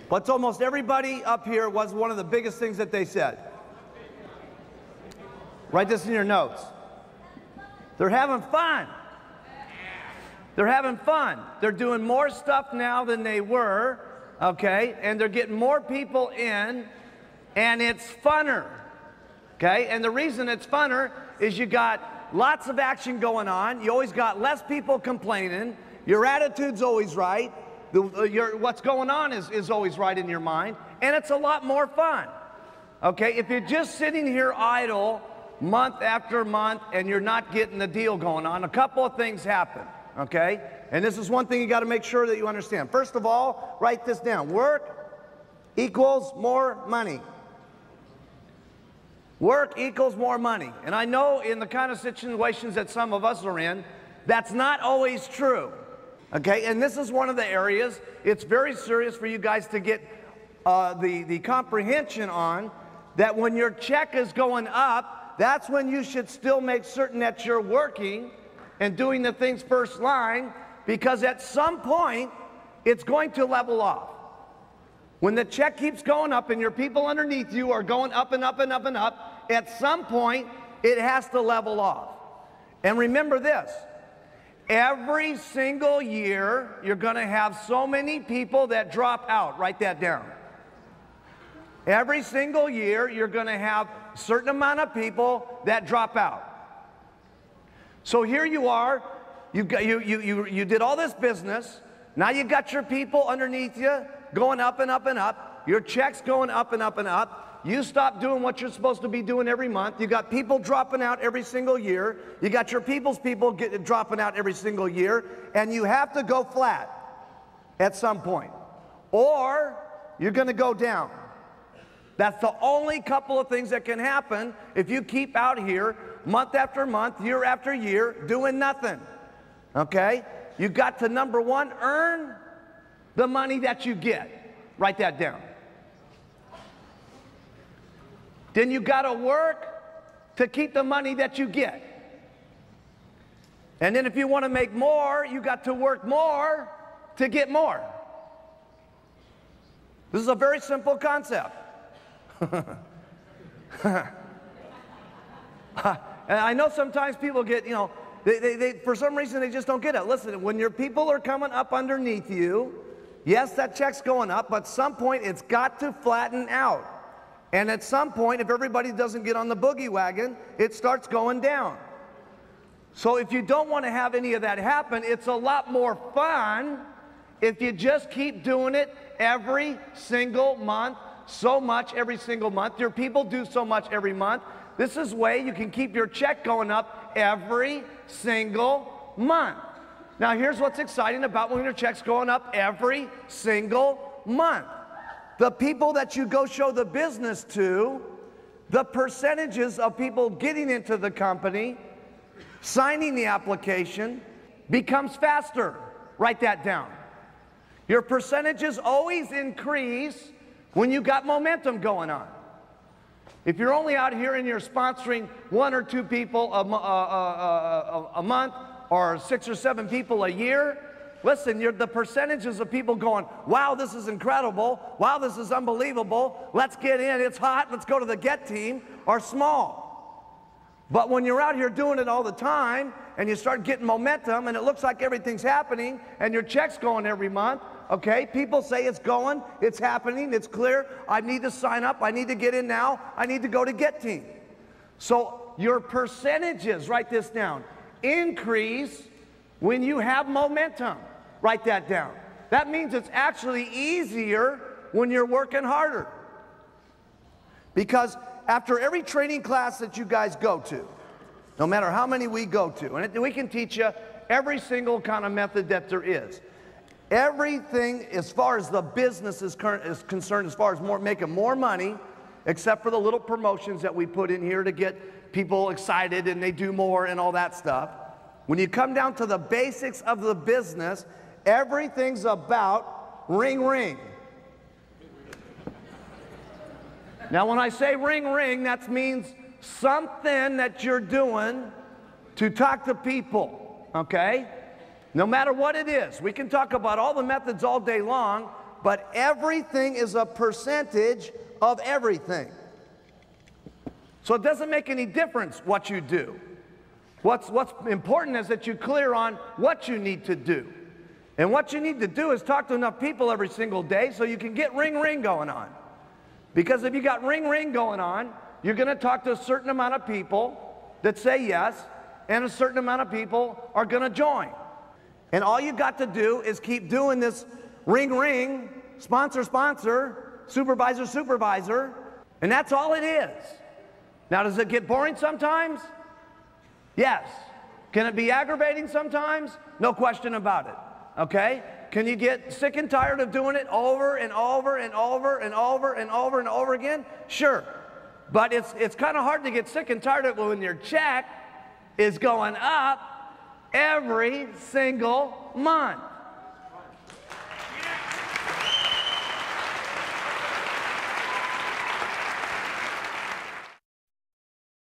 What's almost everybody up here was one of the biggest things that they said? Write this in your notes. They're having fun. They're having fun. They're doing more stuff now than they were, okay? And they're getting more people in, and it's funner, okay? And the reason it's funner is you got lots of action going on. You always got less people complaining. Your attitude's always right. What's going on is always right in your mind. And it's a lot more fun, okay? If you're just sitting here idle month after month and you're not getting the deal going on, a couple of things happen, okay? And this is one thing you got to make sure that you understand. First of all, write this down. Work equals more money. Work equals more money. And I know in the kind of situations that some of us are in, that's not always true, okay? And this is one of the areas it's very serious for you guys to get the comprehension on, that when your check is going up, that's when you should still make certain that you're working and doing the things first line, because at some point, it's going to level off. When the check keeps going up and your people underneath you are going up and up and up and up, at some point, it has to level off. And remember this, every single year, you're gonna have so many people that drop out. Write that down. Every single year, you're going to have a certain amount of people that drop out. So here you are, you did all this business, now you got your people underneath you going up and up and up, your check's going up and up and up, you stop doing what you're supposed to be doing every month, you got people dropping out every single year, you got your people's people dropping out every single year, and you have to go flat at some point, or you're going to go down. That's the only couple of things that can happen if you keep out here month after month, year after year, doing nothing, okay? You got to, number one, earn the money that you get. Write that down. Then you got to work to keep the money that you get. And then if you want to make more, you got to work more to get more. This is a very simple concept. And I know sometimes people get, you know, they for some reason they just don't get it. Listen, when your people are coming up underneath you, yes, that check's going up, but at some point it's got to flatten out. And at some point, if everybody doesn't get on the boogie wagon, it starts going down. So if you don't want to have any of that happen, it's a lot more fun if you just keep doing it every single month. So much every single month. Your people do so much every month. This is a way you can keep your check going up every single month. Now here's what's exciting about when your check's going up every single month. The people that you go show the business to, the percentages of people getting into the company, signing the application, becomes faster. Write that down. Your percentages always increase when you got momentum going on. If you're only out here and you're sponsoring 1 or 2 people a month, or 6 or 7 people a year, listen, the percentages of people going, wow, this is incredible, wow, this is unbelievable, let's get in, it's hot, let's go to the get team, are small. But when you're out here doing it all the time, and you start getting momentum, and it looks like everything's happening, and your check's going every month, okay, people say it's going, it's happening, it's clear, I need to sign up, I need to get in now, I need to go to Get Team. So your percentages, write this down, increase when you have momentum. Write that down. That means it's actually easier when you're working harder. Because after every training class that you guys go to, no matter how many we go to, and we can teach you every single kind of method that there is, everything as far as the business is concerned, as far as making more money, except for the little promotions that we put in here to get people excited and they do more and all that stuff. When you come down to the basics of the business, everything's about ring, ring. Now, when I say ring, ring, that means something that you're doing to talk to people, okay? No matter what it is. We can talk about all the methods all day long, but everything is a percentage of everything. So it doesn't make any difference what you do. What's important is that you're clear on what you need to do. And what you need to do is talk to enough people every single day so you can get ring going on. Because if you got ring going on, you're going to talk to a certain amount of people that say yes, and a certain amount of people are going to join. And all you got to do is keep doing this ring, sponsor, supervisor, and that's all it is. Now, does it get boring sometimes? Yes. Can it be aggravating sometimes? No question about it. Okay? Can you get sick and tired of doing it over and over again? Sure. But it's kind of hard to get sick and tired of it when your check is going up every single month.